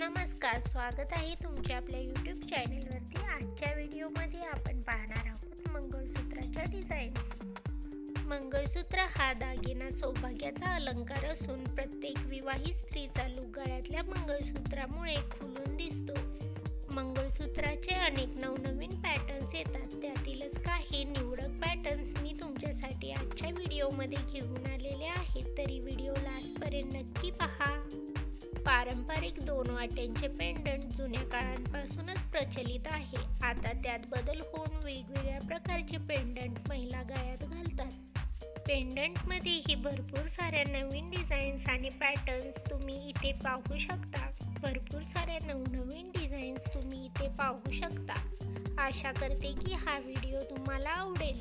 नमस्कार, स्वागत आहे तुमचे आपल्या यूट्यूब चॅनलवरती। आजच्या व्हिडिओमध्ये आपण पाहणार आहोत मंगळसूत्राच्या डिझाईन्स। मंगळसूत्र हा दागिना सौभाग्याचा अलंकार असून प्रत्येक विवाहित स्त्रीचा लूक गळ्यातल्या मंगळसूत्रामुळे खुलून दिसतो। मंगळसूत्राचे अनेक नवनवीन पॅटर्न्स येतात, त्यातीलच काही निवडक पॅटर्न्स मी तुमच्यासाठी आजच्या व्हिडिओमध्ये घेऊन आलेले आहेत, तरी व्हिडिओ लास्टपर्यंत नक्की पहा। पारंपरिक 2 वाट्यांचे पेंडंट जुन्या काळांपासूनच प्रचलित आहे। आता त्यात बदल होऊन वेगवेगळ्या प्रकारचे पेंडंट महिला गळ्यात घालतात। पेंडंटमध्येही भरपूर साऱ्या नवीन डिझाईन्स आणि पॅटर्न्स तुम्ही इथे पाहू शकता। भरपूर साऱ्या नवनवीन डिझाईन्स तुम्ही इथे पाहू शकता। आशा करते की हा व्हिडिओ तुम्हाला आवडेल।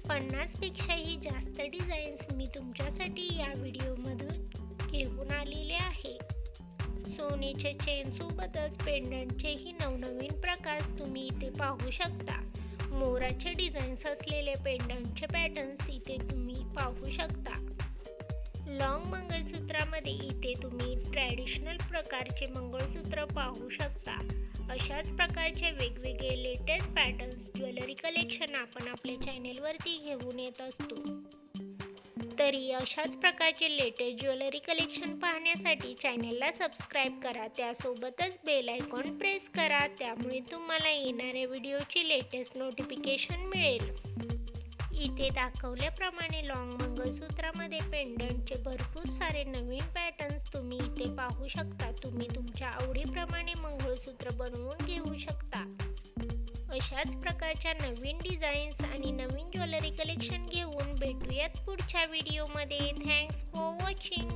50 पेक्षाही जास्त डिझाईन्स मी तुमच्यासाठी या व्हिडिओमधून घेऊन आलेले आहे। सोन्याच्या चेन सोबतच पेंडंटचेही नवनवीन प्रकार तुम्ही इथे पाहू शकता। मोराचे डिझाईन्स असलेले पेंडंटचे पॅटर्न्स इथे तुम्ही पाहू शकता। लॉंग मंगळसूत्रामध्ये इथे तुम्ही ट्रॅडिशनल प्रकारचे मंगळसूत्र पाहू शकता। अशाच प्रकारचे वेगवेगळे लेटेस्ट पॅटर्न्स ज्वेलरी कलेक्शन आपण आपल्या चॅनेलवरती घेऊन येत असतो। तरी अशाच प्रकारचे लेटेस्ट ज्वेलरी कलेक्शन पाहण्यासाठी चॅनेलला सबस्क्राईब करा, त्यासोबतच बेल आयकॉन प्रेस करा, त्यामुळे तुम्हाला येणाऱ्या व्हिडिओची लेटेस्ट नोटिफिकेशन मिळेल। इथे दाखवल्याप्रमाणे लॉंग मंगळसूत्रामध्ये पेंडंटचे भरपूर सारे नवीन पॅटर्न्स तुम्ही इथे पाहू शकता। तुम्ही तुमच्या आवडीप्रमाणे मंगळसूत्र बनवून घेऊ शकता। अशाच प्रकारच्या नवीन डिझाईन्स आणि नवीन ज्वेलरी कलेक्शन घेऊन भेटूयात पुढच्या व्हिडिओमध्ये। Thanks for watching.